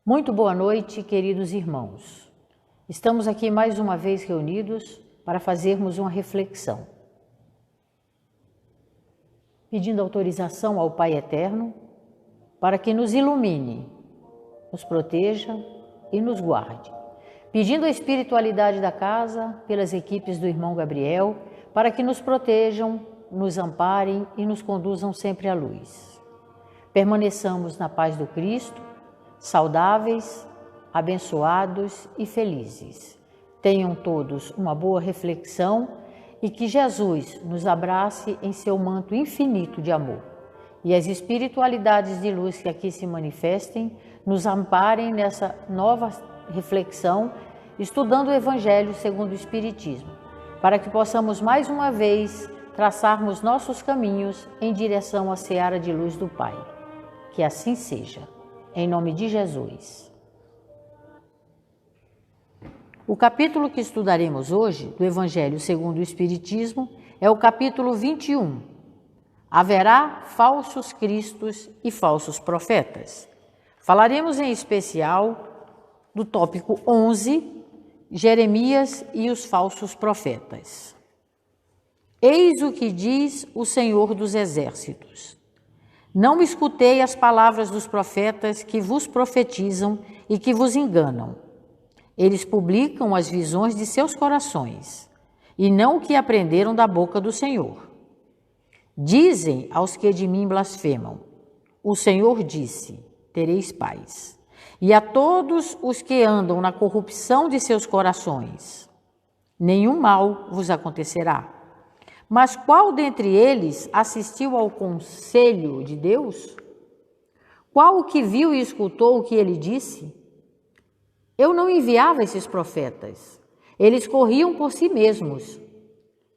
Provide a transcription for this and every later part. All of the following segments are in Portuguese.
Muito boa noite, queridos irmãos. Estamos aqui mais uma vez reunidos para fazermos uma reflexão, pedindo autorização ao Pai Eterno para que nos ilumine, nos proteja e nos guarde. Pedindo a espiritualidade da casa, pelas equipes do irmão Gabriel, para que nos protejam, nos amparem e nos conduzam sempre à luz. Permaneçamos na paz do Cristo, saudáveis, abençoados e felizes. Tenham todos uma boa reflexão e que Jesus nos abrace em seu manto infinito de amor. E as espiritualidades de luz que aqui se manifestem nos amparem nessa nova reflexão, estudando o Evangelho segundo o Espiritismo, para que possamos mais uma vez traçarmos nossos caminhos em direção à seara de luz do Pai. Que assim seja. Em nome de Jesus. O capítulo que estudaremos hoje, do Evangelho segundo o Espiritismo, é o capítulo 21. Haverá falsos cristos e falsos profetas. Falaremos em especial do tópico 11, Jeremias e os falsos profetas. Eis o que diz o Senhor dos Exércitos. Não escutei as palavras dos profetas que vos profetizam e que vos enganam. Eles publicam as visões de seus corações, e não o que aprenderam da boca do Senhor. Dizem aos que de mim blasfemam: o Senhor disse, tereis paz. E a todos os que andam na corrupção de seus corações, nenhum mal vos acontecerá. Mas qual dentre eles assistiu ao conselho de Deus? Qual o que viu e escutou o que ele disse? Eu não enviava esses profetas. Eles corriam por si mesmos.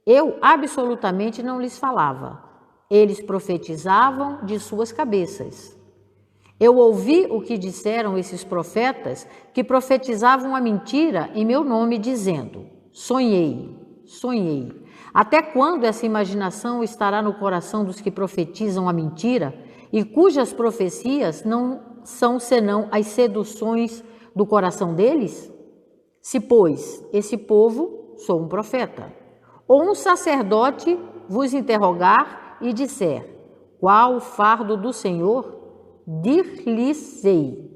Eu absolutamente não lhes falava. Eles profetizavam de suas cabeças. Eu ouvi o que disseram esses profetas que profetizavam a mentira em meu nome, dizendo: sonhei, sonhei. Até quando essa imaginação estará no coração dos que profetizam a mentira e cujas profecias não são senão as seduções do coração deles? Se, pois, esse povo, sou um profeta, ou um sacerdote vos interrogar e disser: qual o fardo do Senhor? Dir-lhes-ei: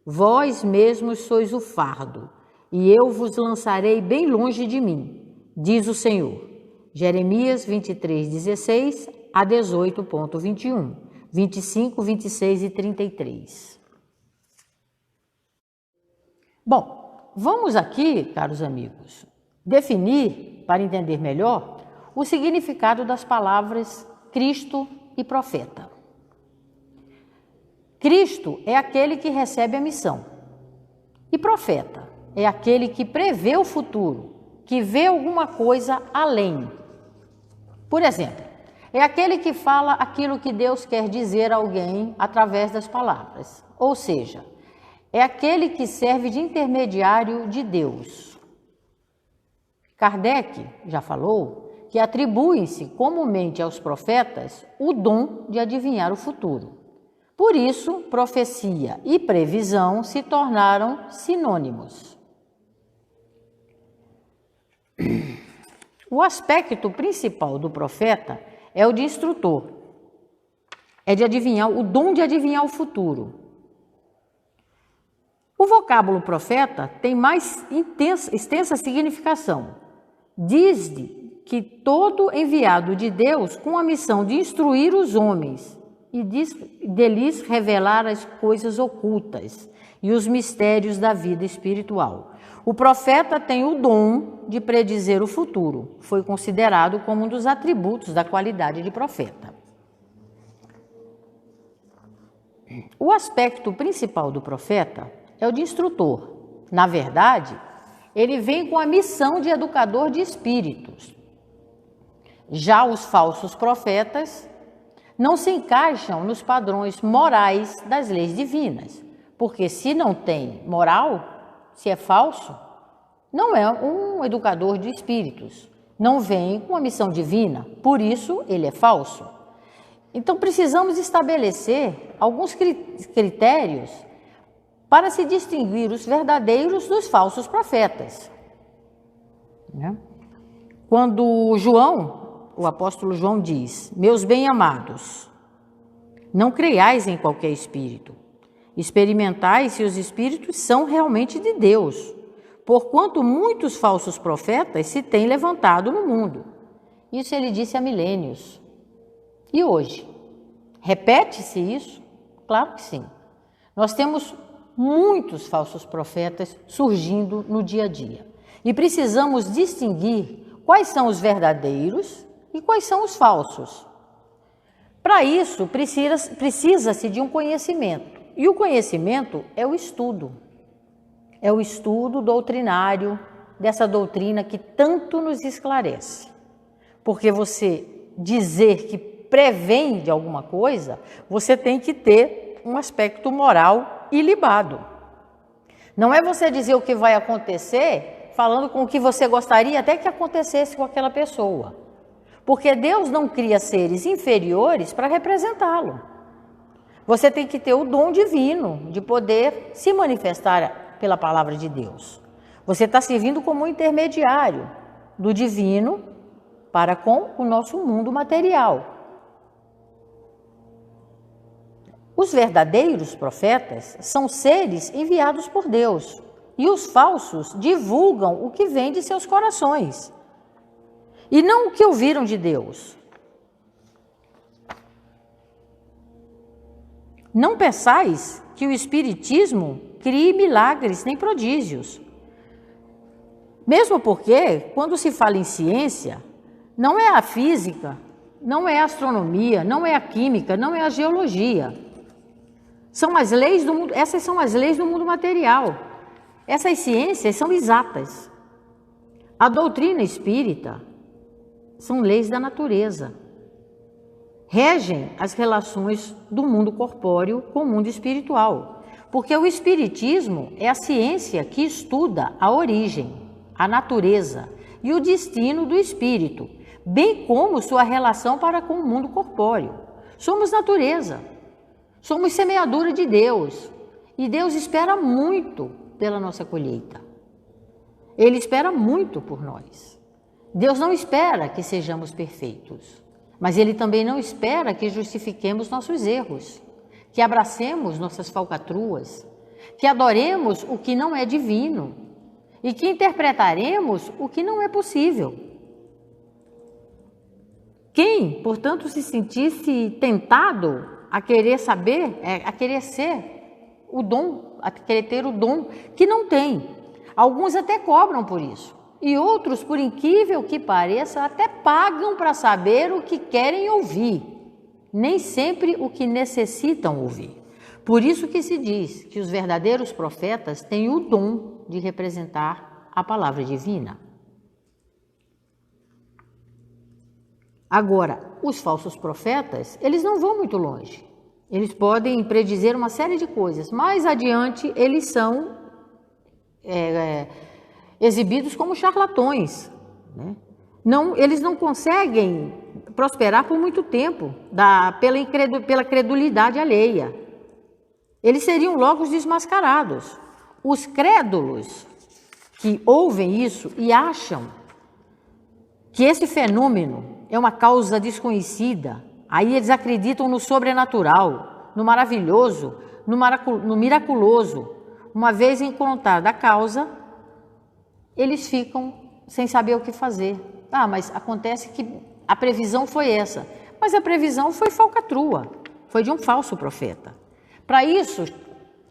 vós mesmos sois o fardo, e eu vos lançarei bem longe de mim, diz o Senhor. Jeremias 23, 16 a 18.21, 25, 26 e 33. Bom, vamos aqui, caros amigos, definir, para entender melhor, o significado das palavras Cristo e profeta. Cristo é aquele que recebe a missão, e profeta é aquele que prevê o futuro, que vê alguma coisa além. Por exemplo, é aquele que fala aquilo que Deus quer dizer a alguém através das palavras, ou seja, é aquele que serve de intermediário de Deus. Kardec já falou que atribui-se comumente aos profetas o dom de adivinhar o futuro. Por isso, profecia e previsão se tornaram sinônimos. O aspecto principal do profeta é o de instrutor, é de adivinhar, o dom de adivinhar o futuro. O vocábulo profeta tem mais extensa significação. Diz que todo enviado de Deus com a missão de instruir os homens e de lhes revelar as coisas ocultas e os mistérios da vida espiritual. O profeta tem o dom de predizer o futuro. Foi considerado como um dos atributos da qualidade de profeta. O aspecto principal do profeta é o de instrutor. Na verdade, ele vem com a missão de educador de espíritos. Já os falsos profetas não se encaixam nos padrões morais das leis divinas, porque se não tem moral, se é falso, não é um educador de espíritos, não vem com a missão divina, por isso ele é falso. Então precisamos estabelecer alguns critérios para se distinguir os verdadeiros dos falsos profetas. Quando João, o apóstolo João diz: meus bem-amados, não creiais em qualquer espírito, experimentai se os espíritos são realmente de Deus, porquanto muitos falsos profetas se têm levantado no mundo. Isso ele disse há milênios. E hoje? Repete-se isso? Claro que sim. Nós temos muitos falsos profetas surgindo no dia a dia. E precisamos distinguir quais são os verdadeiros e quais são os falsos. Para isso, precisa-se de um conhecimento. E o conhecimento é o estudo. É o estudo doutrinário dessa doutrina que tanto nos esclarece. Porque você dizer que prevém de alguma coisa, você tem que ter um aspecto moral ilibado. Não é você dizer o que vai acontecer falando com o que você gostaria até que acontecesse com aquela pessoa. Porque Deus não cria seres inferiores para representá-lo. Você tem que ter o dom divino de poder se manifestar pela palavra de Deus. Você está servindo como um intermediário do divino para com o nosso mundo material. Os verdadeiros profetas são seres enviados por Deus e os falsos divulgam o que vem de seus corações e não o que ouviram de Deus. Não pensais que o Espiritismo crie milagres nem prodígios. Mesmo porque, quando se fala em ciência, não é a física, não é a astronomia, não é a química, não é a geologia. São as leis do mundo, essas são as leis do mundo material. Essas ciências são exatas. A doutrina espírita são leis da natureza. Regem as relações do mundo corpóreo com o mundo espiritual. Porque o espiritismo é a ciência que estuda a origem, a natureza e o destino do espírito, bem como sua relação para com o mundo corpóreo. Somos natureza. Somos semeadura de Deus e Deus espera muito pela nossa colheita. Ele espera muito por nós. Deus não espera que sejamos perfeitos, mas Ele também não espera que justifiquemos nossos erros, que abracemos nossas falcatruas, que adoremos o que não é divino e que interpretaremos o que não é possível. Quem, portanto, se sentisse tentado a querer saber, a querer ser o dom, a querer ter o dom que não tem. Alguns até cobram por isso. E outros, por incrível que pareça, até pagam para saber o que querem ouvir. Nem sempre o que necessitam ouvir. Por isso que se diz que os verdadeiros profetas têm o dom de representar a palavra divina. Agora, os falsos profetas, eles não vão muito longe. Eles podem predizer uma série de coisas. Mais adiante, eles são exibidos como charlatões. Né? Eles não conseguem prosperar por muito tempo pela credulidade alheia. Eles seriam logo desmascarados. Os crédulos que ouvem isso e acham que esse fenômeno é uma causa desconhecida, aí eles acreditam no sobrenatural, no maravilhoso, no miraculoso. Uma vez encontrada a causa, eles ficam sem saber o que fazer. Ah, mas acontece que a previsão foi essa. Mas a previsão foi falcatrua, foi de um falso profeta. Para isso,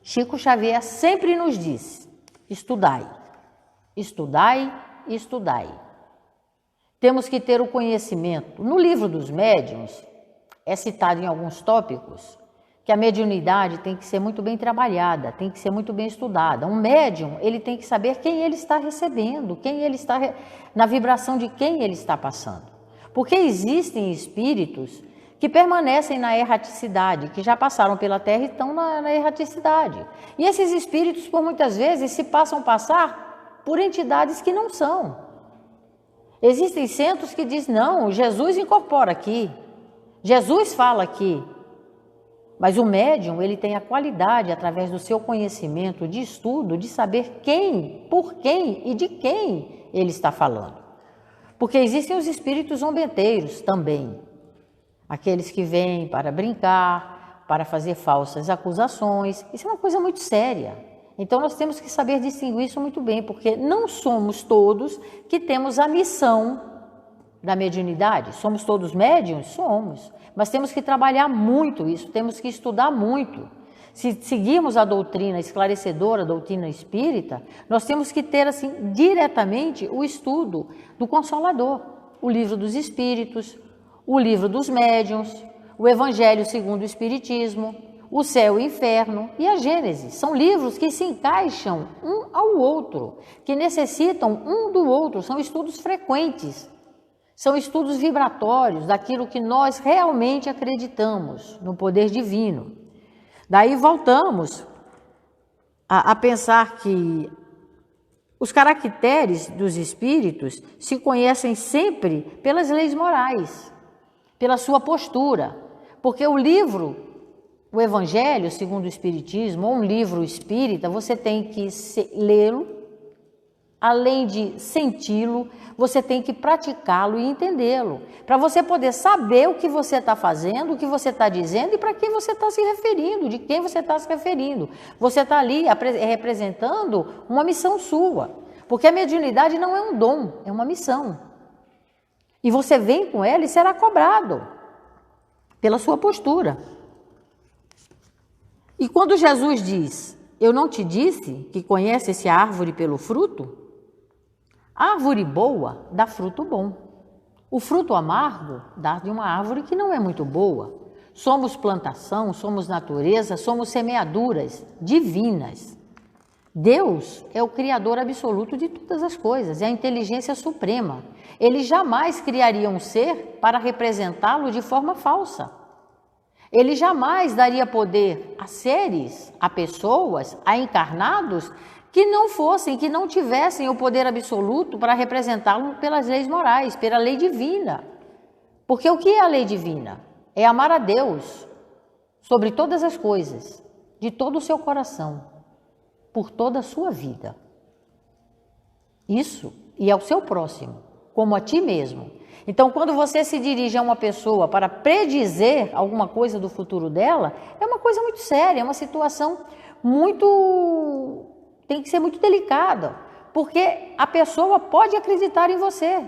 Chico Xavier sempre nos diz: estudai, estudai e estudai. Temos que ter o conhecimento. No livro dos médiuns, é citado em alguns tópicos que a mediunidade tem que ser muito bem trabalhada, tem que ser muito bem estudada. Um médium, ele tem que saber quem ele está recebendo, quem ele está na vibração de quem ele está passando. Porque existem espíritos que permanecem na erraticidade, que já passaram pela Terra e estão na erraticidade. E esses espíritos, por muitas vezes, se passam passar por entidades que não são. Existem centros que dizem: não, Jesus incorpora aqui, Jesus fala aqui. Mas o médium, ele tem a qualidade, através do seu conhecimento de estudo, de saber quem, por quem e de quem ele está falando. Porque existem os espíritos zombeteiros também. Aqueles que vêm para brincar, para fazer falsas acusações. Isso é uma coisa muito séria. Então nós temos que saber distinguir isso muito bem, porque não somos todos que temos a missão da mediunidade. Somos todos médiuns? Somos. Mas temos que trabalhar muito isso, temos que estudar muito. Se seguirmos a doutrina esclarecedora, a doutrina espírita, nós temos que ter assim diretamente o estudo do Consolador, o Livro dos Espíritos, o Livro dos Médiuns, o Evangelho segundo o Espiritismo, o Céu e o Inferno e a Gênesis. São livros que se encaixam um ao outro, que necessitam um do outro, são estudos frequentes. São estudos vibratórios daquilo que nós realmente acreditamos no poder divino. Daí voltamos a pensar que os caracteres dos espíritos se conhecem sempre pelas leis morais, pela sua postura. Porque o livro, o Evangelho segundo o Espiritismo, ou um livro espírita, você tem que lê-lo, além de senti-lo, você tem que praticá-lo e entendê-lo, para você poder saber o que você está fazendo, o que você está dizendo e para quem você está se referindo, de quem você está se referindo. Você está ali representando uma missão sua, porque a mediunidade não é um dom, é uma missão. E você vem com ela e será cobrado pela sua postura. E quando Jesus diz, eu não te disse que conhece-se a árvore pelo fruto? A árvore boa dá fruto bom. O fruto amargo dá de uma árvore que não é muito boa. Somos plantação, somos natureza, somos semeaduras divinas. Deus é o Criador absoluto de todas as coisas, é a inteligência suprema. Ele jamais criaria um ser para representá-lo de forma falsa. Ele jamais daria poder a seres, a pessoas, a encarnados que não fossem, que não tivessem o poder absoluto para representá-lo pelas leis morais, pela lei divina. Porque o que é a lei divina? É amar a Deus sobre todas as coisas, de todo o seu coração, por toda a sua vida. Isso, e ao seu próximo, como a ti mesmo. Então, quando você se dirige a uma pessoa para predizer alguma coisa do futuro dela, é uma coisa muito séria, é uma situação tem que ser muito delicada, porque a pessoa pode acreditar em você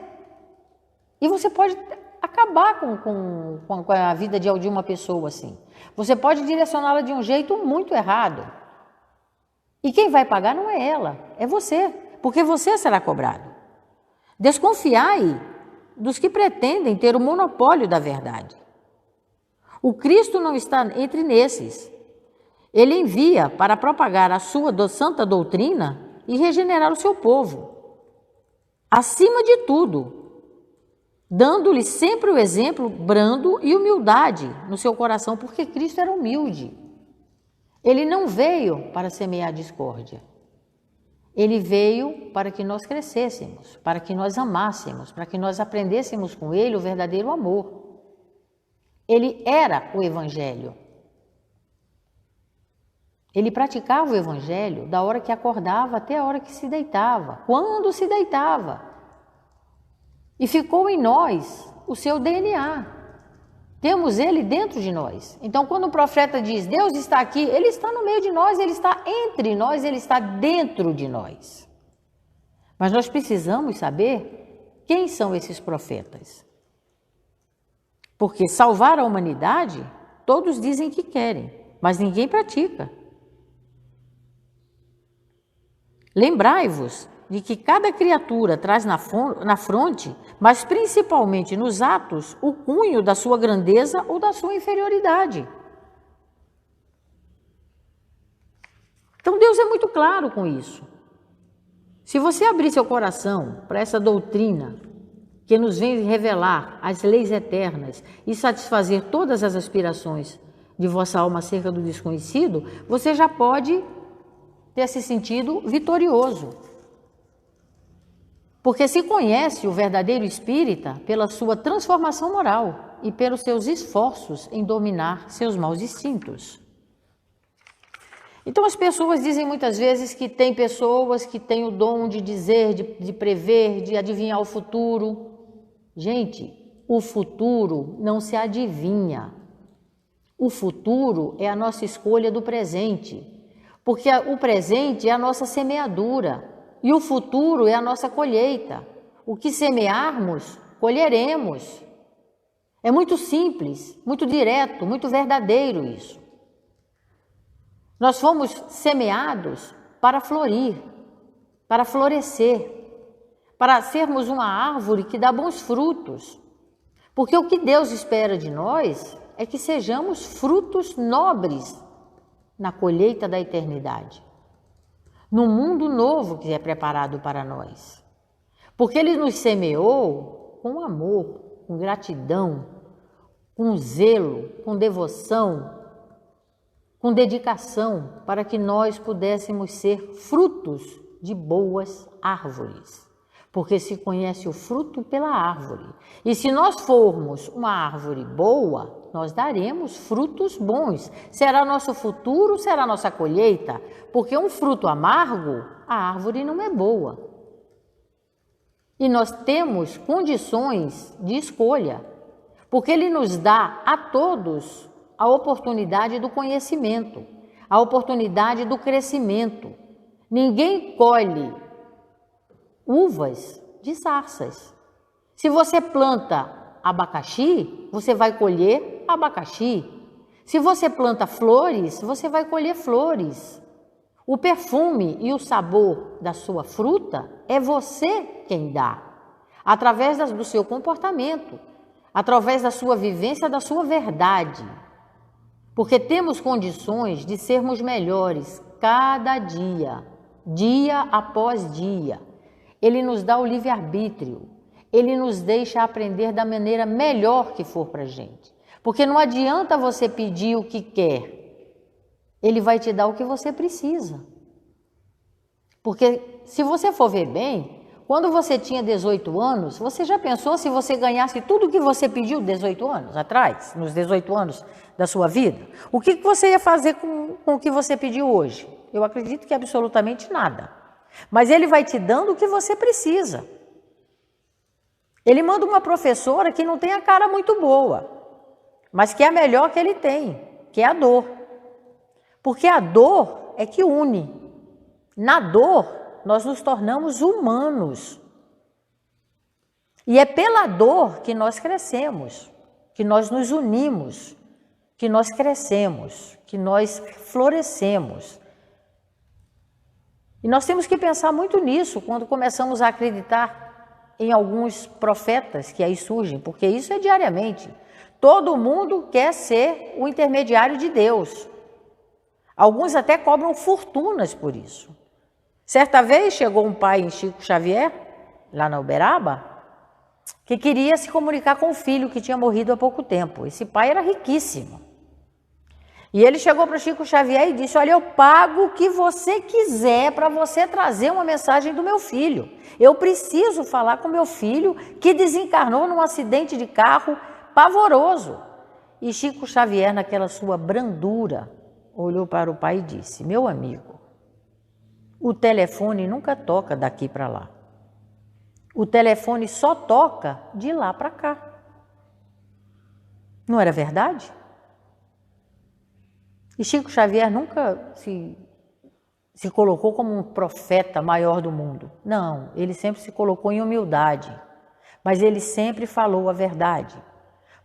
e você pode acabar com a vida de uma pessoa assim. Você pode direcioná-la de um jeito muito errado. E quem vai pagar não é ela, é você, porque você será cobrado. Desconfiai dos que pretendem ter o monopólio da verdade. O Cristo não está entre nesses. Ele envia para propagar a sua santa doutrina e regenerar o seu povo. Acima de tudo, dando-lhe sempre o exemplo brando e humildade no seu coração, porque Cristo era humilde. Ele não veio para semear discórdia. Ele veio para que nós crescêssemos, para que nós amássemos, para que nós aprendêssemos com Ele o verdadeiro amor. Ele era o Evangelho. Ele praticava o Evangelho da hora que acordava até a hora que se deitava, quando se deitava. E ficou em nós o seu DNA. Temos ele dentro de nós. Então, quando o profeta diz, Deus está aqui, ele está no meio de nós, ele está entre nós, ele está dentro de nós. Mas nós precisamos saber quem são esses profetas. Porque salvar a humanidade, todos dizem que querem, mas ninguém pratica. Lembrai-vos de que cada criatura traz na fronte, mas principalmente nos atos, o cunho da sua grandeza ou da sua inferioridade. Então Deus é muito claro com isso. Se você abrir seu coração para essa doutrina que nos vem revelar as leis eternas e satisfazer todas as aspirações de vossa alma acerca do desconhecido, você já pode ter se sentido vitorioso. Porque se conhece o verdadeiro espírita pela sua transformação moral. e pelos seus esforços em dominar seus maus instintos. Então as pessoas dizem muitas vezes que tem pessoas que têm o dom de dizer, de prever, de adivinhar o futuro. Gente, o futuro não se adivinha. O futuro é a nossa escolha do presente, porque o presente é a nossa semeadura e o futuro é a nossa colheita. O que semearmos, colheremos. É muito simples, muito direto, muito verdadeiro isso. Nós fomos semeados para florir, para florescer, para sermos uma árvore que dá bons frutos. Porque o que Deus espera de nós é que sejamos frutos nobres na colheita da eternidade, no mundo novo que é preparado para nós. Porque Ele nos semeou com amor, com gratidão, com zelo, com devoção, com dedicação, para que nós pudéssemos ser frutos de boas árvores. Porque se conhece o fruto pela árvore. E se nós formos uma árvore boa, nós daremos frutos bons. Será nosso futuro, será nossa colheita. Porque um fruto amargo, a árvore não é boa. E nós temos condições de escolha. Porque Ele nos dá a todos a oportunidade do conhecimento, a oportunidade do crescimento. Ninguém colhe uvas de sarças. Se você planta abacaxi, você vai colher abacaxi. Se você planta flores, você vai colher flores. O perfume e o sabor da sua fruta é você quem dá, através do seu comportamento, através da sua vivência, da sua verdade. Porque temos condições de sermos melhores cada dia, dia após dia. Ele nos dá o livre-arbítrio, Ele nos deixa aprender da maneira melhor que for para a gente. Porque não adianta você pedir o que quer, Ele vai te dar o que você precisa. Porque se você for ver bem, quando você tinha 18 anos, você já pensou se você ganhasse tudo o que você pediu 18 anos atrás, nos 18 anos da sua vida? O que você ia fazer com o que você pediu hoje? Eu acredito que absolutamente nada. Mas Ele vai te dando o que você precisa. Ele manda uma professora que não tem a cara muito boa, mas que é a melhor que Ele tem, que é a dor. Porque a dor é que une. Na dor, nós nos tornamos humanos. E é pela dor que nós crescemos, que nós nos unimos, que nós crescemos, que nós florescemos. E nós temos que pensar muito nisso quando começamos a acreditar em alguns profetas que aí surgem, porque isso é diariamente. Todo mundo quer ser o intermediário de Deus. Alguns até cobram fortunas por isso. Certa vez chegou um pai em Chico Xavier, lá na Uberaba, que queria se comunicar com o filho que tinha morrido há pouco tempo. Esse pai era riquíssimo. E ele chegou para Chico Xavier e disse: olha, eu pago o que você quiser para você trazer uma mensagem do meu filho. Eu preciso falar com meu filho que desencarnou num acidente de carro pavoroso. E Chico Xavier, naquela sua brandura, olhou para o pai e disse: meu amigo, o telefone nunca toca daqui para lá. O telefone só toca de lá para cá. Não era verdade? E Chico Xavier nunca se colocou como um profeta maior do mundo. Não, ele sempre se colocou em humildade. Mas ele sempre falou a verdade.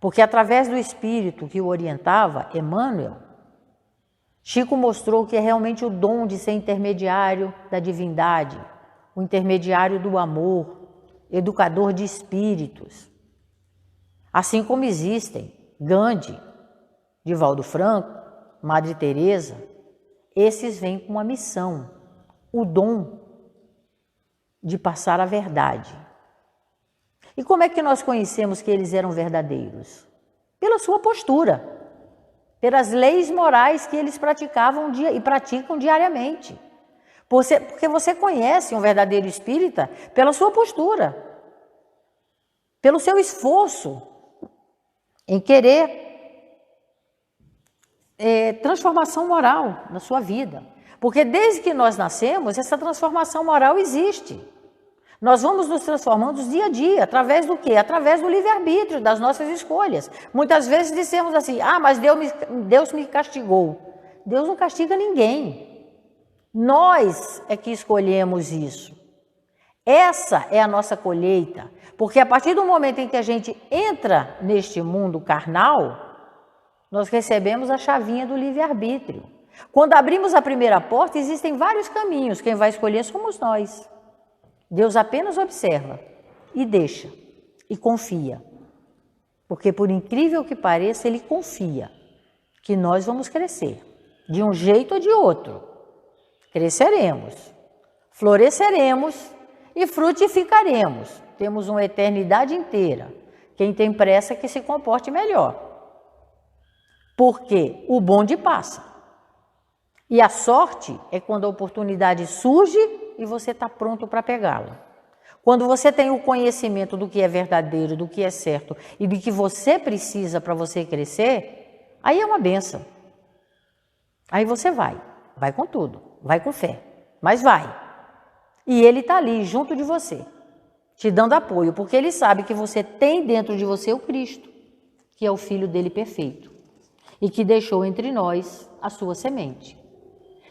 Porque através do Espírito que o orientava, Emmanuel, Chico mostrou que é realmente o dom de ser intermediário da divindade, o intermediário do amor, educador de espíritos. Assim como existem Gandhi, Divaldo Franco, Madre Teresa, esses vêm com uma missão, o dom de passar a verdade. E como é que nós conhecemos que eles eram verdadeiros? Pela sua postura, pelas leis morais que eles praticavam e praticam diariamente. Porque você conhece um verdadeiro espírita pela sua postura, pelo seu esforço em querer transformação moral na sua vida. Porque desde que nós nascemos, essa transformação moral existe. Nós vamos nos transformando dia a dia, através do quê? Através do livre-arbítrio, das nossas escolhas. Muitas vezes dissemos assim, mas Deus me castigou. Deus não castiga ninguém. Nós é que escolhemos isso. Essa é a nossa colheita. Porque a partir do momento em que a gente entra neste mundo carnal, nós recebemos a chavinha do livre-arbítrio. Quando abrimos a primeira porta, existem vários caminhos. Quem vai escolher somos nós. Deus apenas observa e deixa e confia. Porque, por incrível que pareça, Ele confia que nós vamos crescer. De um jeito ou de outro. Cresceremos, floresceremos e frutificaremos. Temos uma eternidade inteira. Quem tem pressa que se comporte melhor. Porque o bonde passa. E a sorte é quando a oportunidade surge e você está pronto para pegá-la. Quando você tem o conhecimento do que é verdadeiro, do que é certo e do que você precisa para você crescer, aí é uma bênção. Aí você vai com tudo, vai com fé, mas vai. E Ele está ali junto de você, te dando apoio, porque Ele sabe que você tem dentro de você o Cristo, que é o Filho dele perfeito, e que deixou entre nós a sua semente.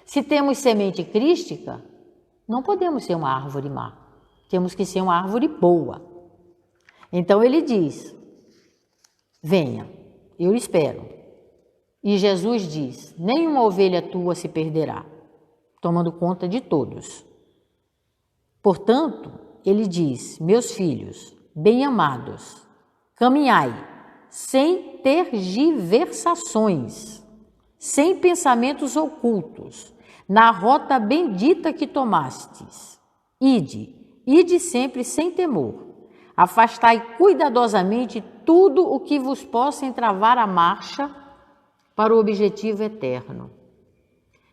Se temos semente crística, não podemos ser uma árvore má, temos que ser uma árvore boa. Então Ele diz, venha, eu espero. E Jesus diz, nenhuma ovelha tua se perderá, tomando conta de todos. Portanto, Ele diz, meus filhos, bem-amados, caminhai, sem tergiversações, sem pensamentos ocultos, na rota bendita que tomastes. Ide sempre sem temor. Afastai cuidadosamente tudo o que vos possa entravar a marcha para o objetivo eterno.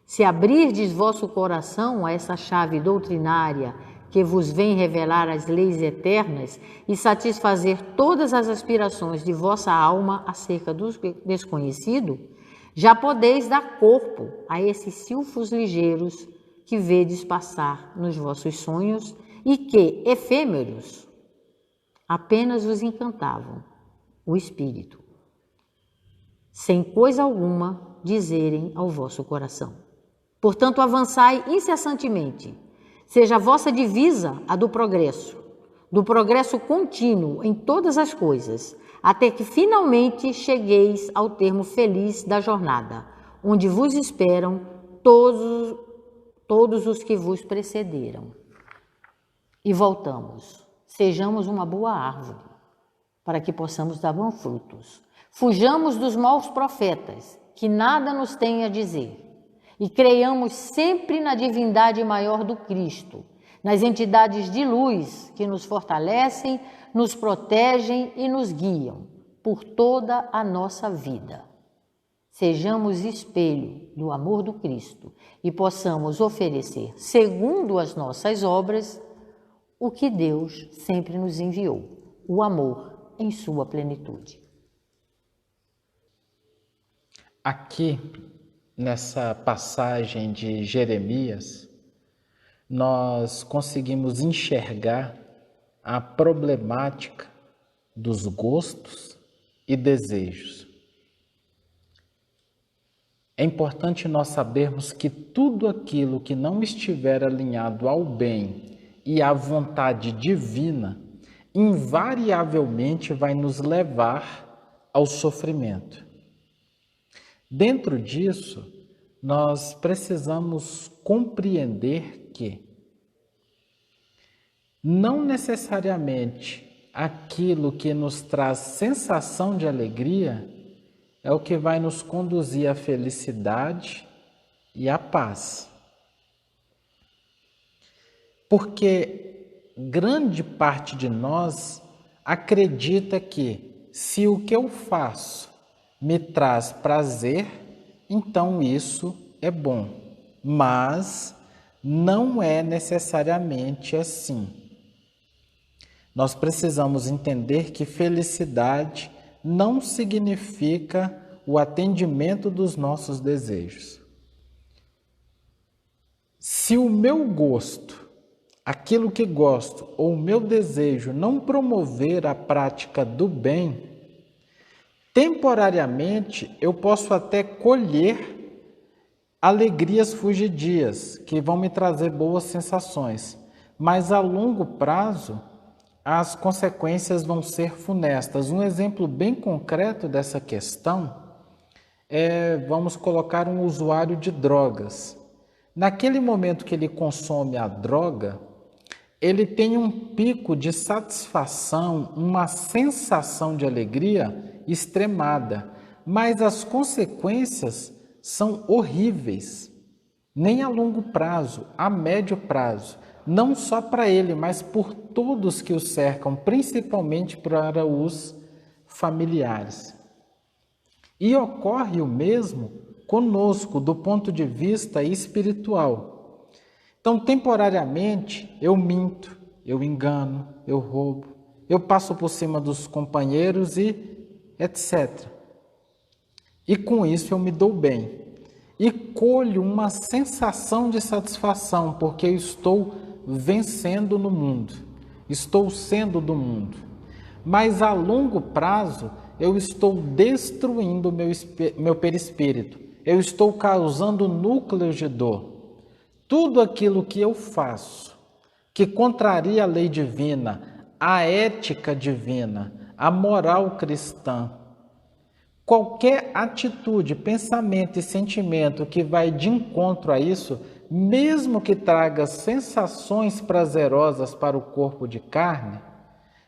Se abrirdes vosso coração a essa chave doutrinária que vos vem revelar as leis eternas e satisfazer todas as aspirações de vossa alma acerca do desconhecido, já podeis dar corpo a esses silfos ligeiros que vedes passar nos vossos sonhos e que, efêmeros, apenas vos encantavam o espírito, sem coisa alguma dizerem ao vosso coração. Portanto, avançai incessantemente, seja a vossa divisa a do progresso contínuo em todas as coisas, até que finalmente chegueis ao termo feliz da jornada, onde vos esperam todos os que vos precederam. E voltamos, sejamos uma boa árvore, para que possamos dar bons frutos. Fujamos dos maus profetas, que nada nos têm a dizer, e creiamos sempre na divindade maior do Cristo, nas entidades de luz que nos fortalecem, nos protegem e nos guiam por toda a nossa vida. Sejamos espelho do amor do Cristo e possamos oferecer, segundo as nossas obras, o que Deus sempre nos enviou, o amor em sua plenitude. Aqui, nessa passagem de Jeremias, nós conseguimos enxergar a problemática dos gostos e desejos. É importante nós sabermos que tudo aquilo que não estiver alinhado ao bem e à vontade divina, invariavelmente vai nos levar ao sofrimento. Dentro disso, nós precisamos compreender que não necessariamente aquilo que nos traz sensação de alegria é o que vai nos conduzir à felicidade e à paz. Porque grande parte de nós acredita que se o que eu faço me traz prazer, então isso é bom. Mas não é necessariamente assim. Nós precisamos entender que felicidade não significa o atendimento dos nossos desejos. Se o meu gosto, aquilo que gosto, ou o meu desejo não promover a prática do bem, temporariamente eu posso até colher alegrias fugidias, que vão me trazer boas sensações, mas a longo prazo as consequências vão ser funestas. Um exemplo bem concreto dessa questão vamos colocar um usuário de drogas. Naquele momento que ele consome a droga, ele tem um pico de satisfação, uma sensação de alegria extremada, mas as consequências são horríveis, nem a longo prazo, a médio prazo, não só para ele, mas por todos que o cercam, principalmente para os familiares. E ocorre o mesmo conosco, do ponto de vista espiritual. Então, temporariamente, eu minto, eu engano, eu roubo, eu passo por cima dos companheiros e etc. E com isso eu me dou bem. E colho uma sensação de satisfação, porque eu estou vencendo no mundo, estou sendo do mundo. Mas a longo prazo, eu estou destruindo meu perispírito, eu estou causando núcleos de dor. Tudo aquilo que eu faço, que contraria a lei divina, a ética divina, a moral cristã, qualquer atitude, pensamento e sentimento que vai de encontro a isso, mesmo que traga sensações prazerosas para o corpo de carne,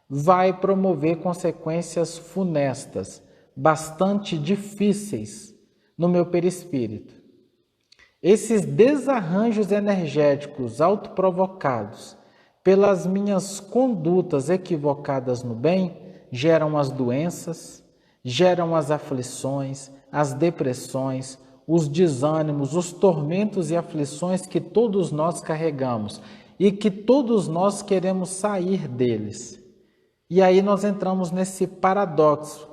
vai promover consequências funestas, bastante difíceis no meu perispírito. Esses desarranjos energéticos autoprovocados pelas minhas condutas equivocadas no bem geram as doenças, geram as aflições, as depressões, os desânimos, os tormentos e aflições que todos nós carregamos e que todos nós queremos sair deles. E aí nós entramos nesse paradoxo,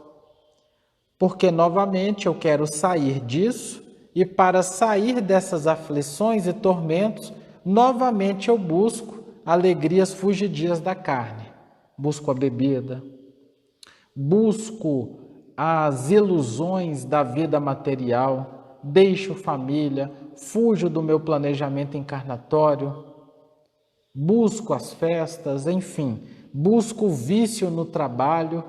porque novamente eu quero sair disso e para sair dessas aflições e tormentos, novamente eu busco alegrias fugidias da carne. Busco a bebida, busco as ilusões da vida material, deixo família, fujo do meu planejamento encarnatório, busco as festas, enfim, busco o vício no trabalho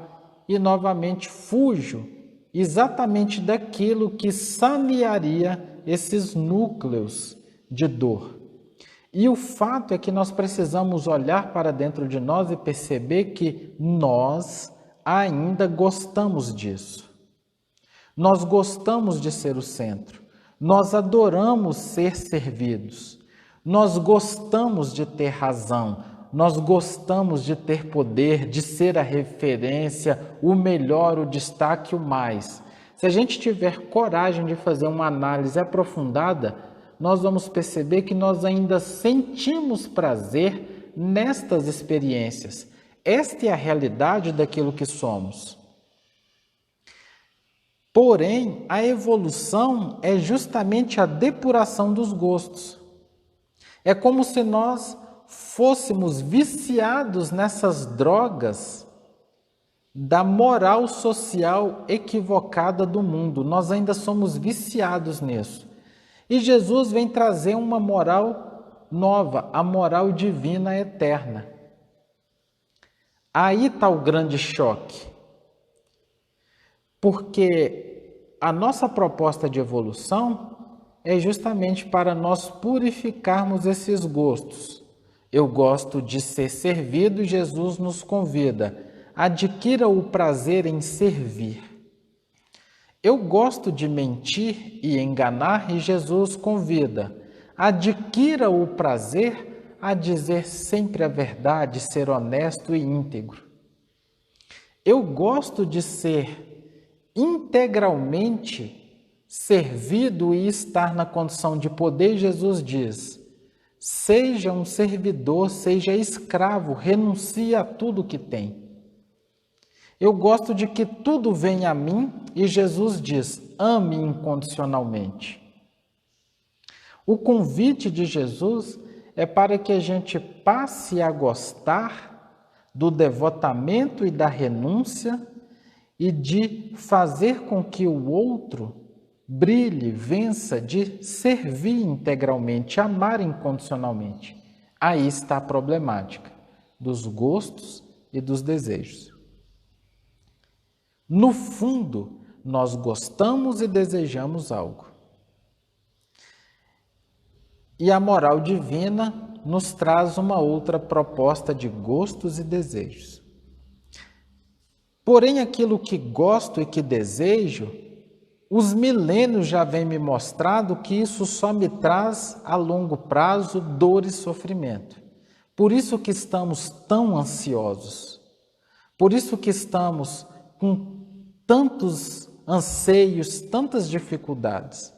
e novamente fujo exatamente daquilo que sanearia esses núcleos de dor. E o fato é que nós precisamos olhar para dentro de nós e perceber que nós ainda gostamos disso. Nós gostamos de ser o centro. Nós adoramos ser servidos. Nós gostamos de ter razão. Nós gostamos de ter poder, de ser a referência, o melhor, o destaque, o mais. Se a gente tiver coragem de fazer uma análise aprofundada, nós vamos perceber que nós ainda sentimos prazer nestas experiências. Esta é a realidade daquilo que somos. Porém, a evolução é justamente a depuração dos gostos. É como se nós fôssemos viciados nessas drogas da moral social equivocada do mundo. Nós ainda somos viciados nisso. E Jesus vem trazer uma moral nova, a moral divina eterna. Aí está o grande choque. Porque a nossa proposta de evolução é justamente para nós purificarmos esses gostos. Eu gosto de ser servido e Jesus nos convida. Adquira o prazer em servir. Eu gosto de mentir e enganar e Jesus convida. Adquira o prazer a dizer sempre a verdade, ser honesto e íntegro. Eu gosto de ser integralmente servido e estar na condição de poder, Jesus diz: seja um servidor, seja escravo, renuncie a tudo que tem. Eu gosto de que tudo venha a mim e Jesus diz: ame incondicionalmente. O convite de Jesus é para que a gente passe a gostar do devotamento e da renúncia e de fazer com que o outro brilhe, vença, de servir integralmente, amar incondicionalmente. Aí está a problemática dos gostos e dos desejos. No fundo, nós gostamos e desejamos algo. E a moral divina nos traz uma outra proposta de gostos e desejos. Porém, aquilo que gosto e que desejo, os milênios já vêm me mostrando que isso só me traz a longo prazo dor e sofrimento. Por isso que estamos tão ansiosos. Por isso que estamos com tantos anseios, tantas dificuldades.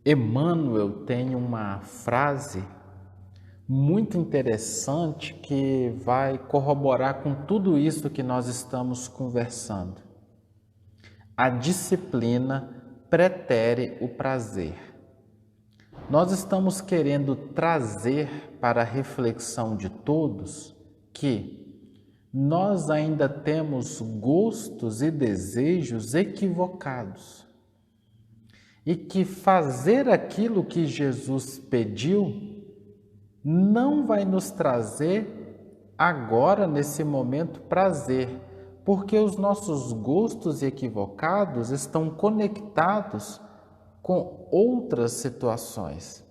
Emmanuel tem uma frase muito interessante que vai corroborar com tudo isso que nós estamos conversando. A disciplina pretere o prazer. Nós estamos querendo trazer para a reflexão de todos que nós ainda temos gostos e desejos equivocados e que fazer aquilo que Jesus pediu não vai nos trazer agora, nesse momento, prazer, porque os nossos gostos equivocados estão conectados com outras situações.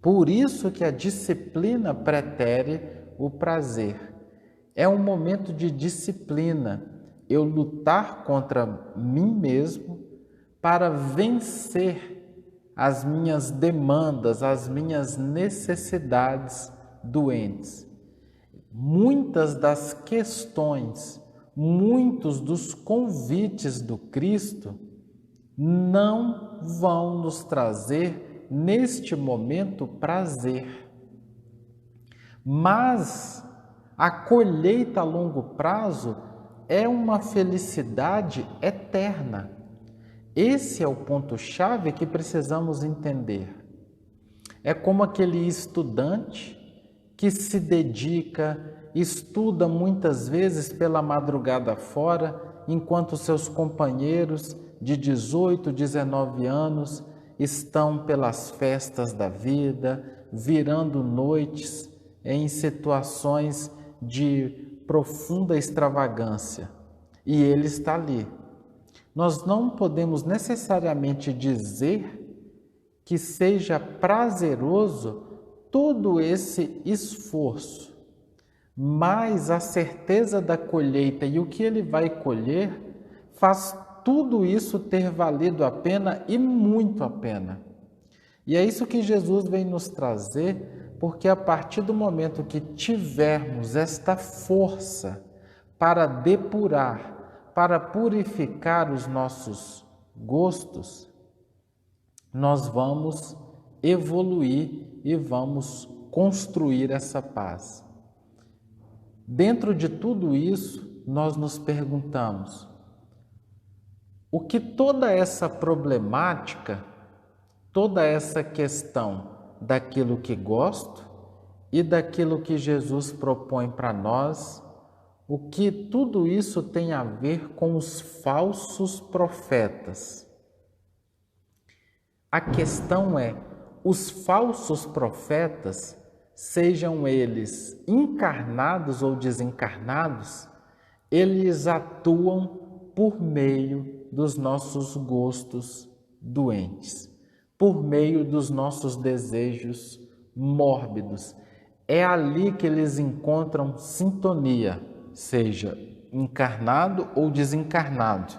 Por isso que a disciplina pretere o prazer. É um momento de disciplina, eu lutar contra mim mesmo para vencer as minhas demandas, as minhas necessidades doentes. Muitas das questões, muitos dos convites do Cristo não vão nos trazer, neste momento, prazer. Mas a colheita a longo prazo é uma felicidade eterna. Esse é o ponto-chave que precisamos entender. É como aquele estudante que se dedica, estuda muitas vezes pela madrugada fora, enquanto seus companheiros de 18, 19 anos estão pelas festas da vida, virando noites em situações de profunda extravagância. E ele está ali. Nós não podemos necessariamente dizer que seja prazeroso todo esse esforço, mas a certeza da colheita e o que ele vai colher faz tudo isso ter valido a pena e muito a pena. E é isso que Jesus vem nos trazer, porque a partir do momento que tivermos esta força para depurar, para purificar os nossos gostos, nós vamos evoluir e vamos construir essa paz. Dentro de tudo isso, nós nos perguntamos: o que toda essa problemática, toda essa questão daquilo que gosto e daquilo que Jesus propõe para nós, o que tudo isso tem a ver com os falsos profetas? A questão é, os falsos profetas, sejam eles encarnados ou desencarnados, eles atuam por meio dos nossos gostos doentes, por meio dos nossos desejos mórbidos. É ali que eles encontram sintonia, seja encarnado ou desencarnado.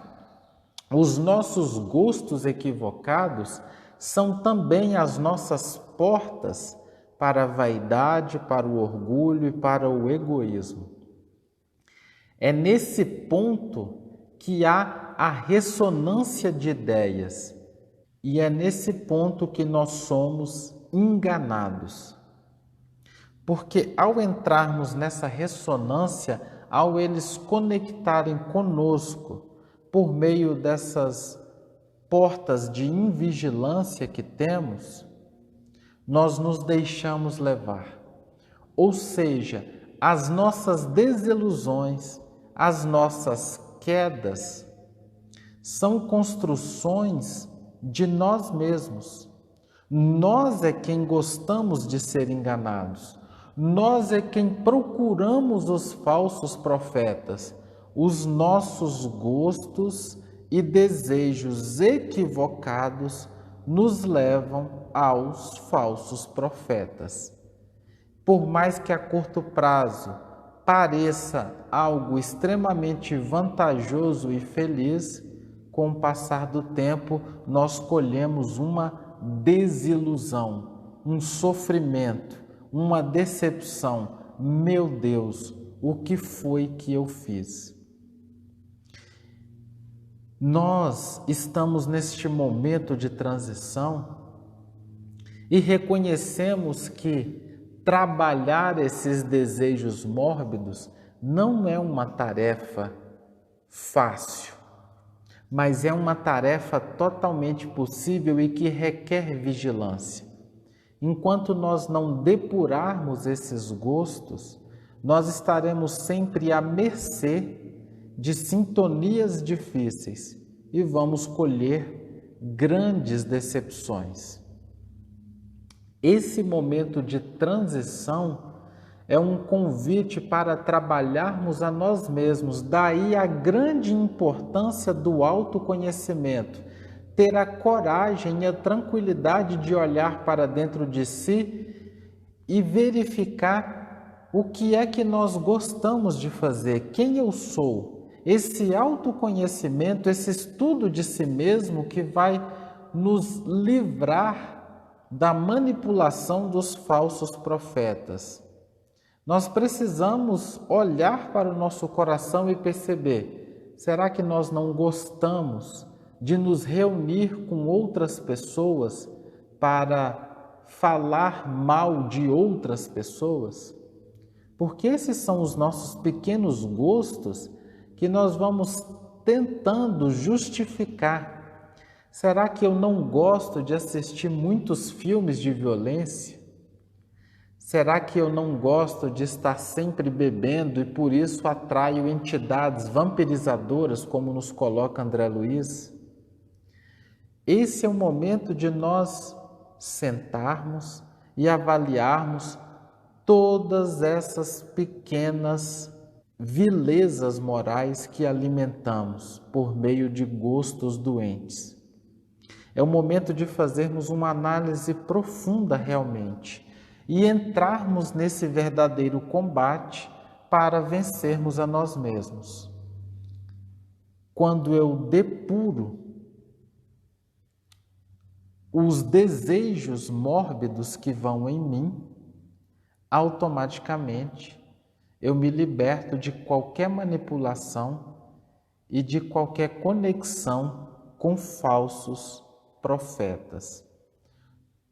Os nossos gostos equivocados são também as nossas portas para a vaidade, para o orgulho e para o egoísmo. É nesse ponto que há a ressonância de ideias e é nesse ponto que nós somos enganados. Porque ao entrarmos nessa ressonância, ao eles conectarem conosco por meio dessas portas de invigilância que temos, nós nos deixamos levar. Ou seja, as nossas desilusões, as nossas quedas, são construções de nós mesmos. Nós é quem gostamos de ser enganados. Nós é quem procuramos os falsos profetas. Os nossos gostos e desejos equivocados nos levam aos falsos profetas. Por mais que a curto prazo pareça algo extremamente vantajoso e feliz, com o passar do tempo nós colhemos uma desilusão, um sofrimento, uma decepção. Meu Deus, o que foi que eu fiz? Nós estamos neste momento de transição e reconhecemos que trabalhar esses desejos mórbidos não é uma tarefa fácil, mas é uma tarefa totalmente possível e que requer vigilância. Enquanto nós não depurarmos esses gostos, nós estaremos sempre à mercê de sintonias difíceis e vamos colher grandes decepções. Esse momento de transição é um convite para trabalharmos a nós mesmos, daí a grande importância do autoconhecimento, ter a coragem e a tranquilidade de olhar para dentro de si e verificar o que é que nós gostamos de fazer, quem eu sou. Esse autoconhecimento, esse estudo de si mesmo que vai nos livrar da manipulação dos falsos profetas. Nós precisamos olhar para o nosso coração e perceber, será que nós não gostamos de nos reunir com outras pessoas para falar mal de outras pessoas? Porque esses são os nossos pequenos gostos que nós vamos tentando justificar. Será que eu não gosto de assistir muitos filmes de violência? Será que eu não gosto de estar sempre bebendo e por isso atraio entidades vampirizadoras, como nos coloca André Luiz? Esse é o momento de nós sentarmos e avaliarmos todas essas pequenas vilezas morais que alimentamos por meio de gostos doentes. É o momento de fazermos uma análise profunda realmente e entrarmos nesse verdadeiro combate para vencermos a nós mesmos. Quando eu depuro os desejos mórbidos que vão em mim, automaticamente eu me liberto de qualquer manipulação e de qualquer conexão com falsos profetas.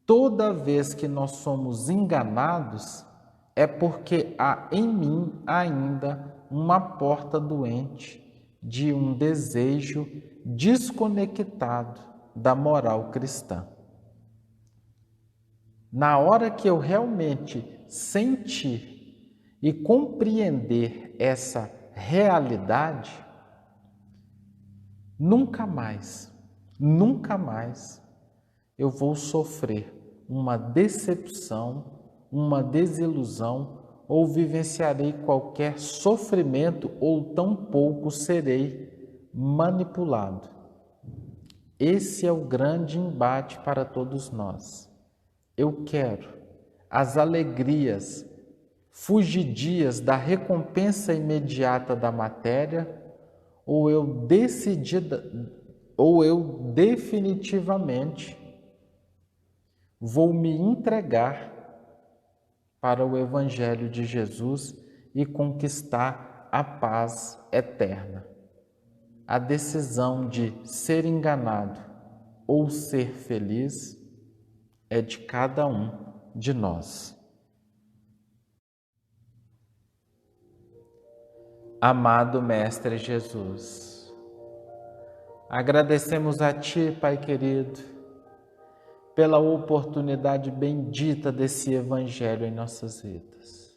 Toda vez que nós somos enganados, é porque há em mim ainda uma porta doente de um desejo desconectado da moral cristã. Na hora que eu realmente sentir e compreender essa realidade, nunca mais eu vou sofrer uma decepção, uma desilusão ou vivenciarei qualquer sofrimento ou tampouco serei manipulado. Esse é o grande embate para todos nós. Eu quero as alegrias fugidias da recompensa imediata da matéria, ou eu definitivamente vou me entregar para o Evangelho de Jesus e conquistar a paz eterna. A decisão de ser enganado ou ser feliz é de cada um de nós. Amado Mestre Jesus, agradecemos a Ti, Pai querido, pela oportunidade bendita desse Evangelho em nossas vidas.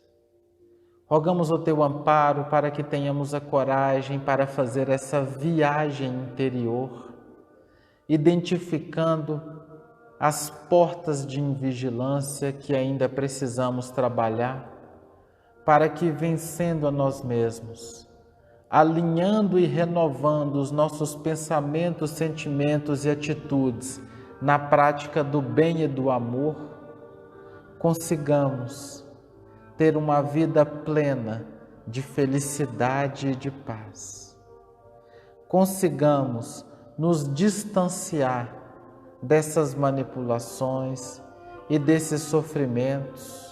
Rogamos o Teu amparo para que tenhamos a coragem para fazer essa viagem interior, identificando as portas de invigilância que ainda precisamos trabalhar, para que, vencendo a nós mesmos, alinhando e renovando os nossos pensamentos, sentimentos e atitudes na prática do bem e do amor, consigamos ter uma vida plena de felicidade e de paz. Consigamos nos distanciar dessas manipulações e desses sofrimentos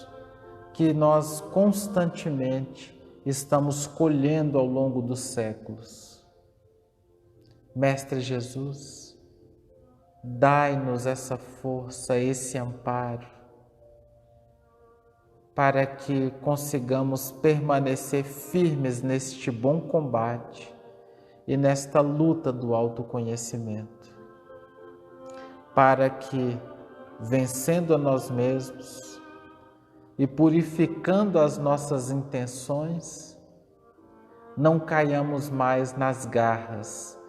que nós constantemente estamos colhendo ao longo dos séculos. Mestre Jesus, dai-nos essa força, esse amparo, para que consigamos permanecer firmes neste bom combate e nesta luta do autoconhecimento, para que, vencendo a nós mesmos e purificando as nossas intenções, não caiamos mais nas garras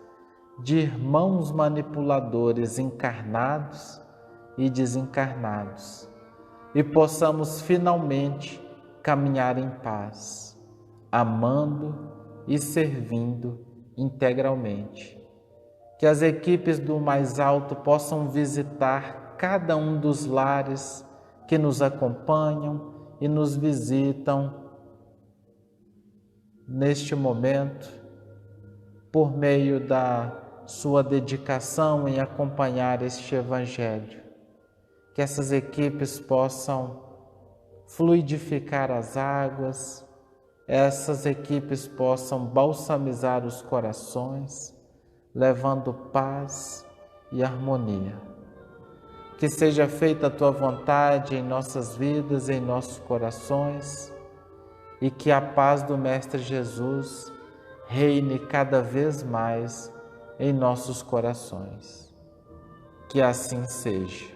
de irmãos manipuladores encarnados e desencarnados e possamos finalmente caminhar em paz, amando e servindo integralmente. Que as equipes do Mais Alto possam visitar cada um dos lares que nos acompanham e nos visitam neste momento, por meio da sua dedicação em acompanhar este Evangelho. Que essas equipes possam fluidificar as águas, essas equipes possam balsamizar os corações, levando paz e harmonia. Que seja feita a Tua vontade em nossas vidas, em nossos corações, e que a paz do Mestre Jesus reine cada vez mais em nossos corações. Que assim seja.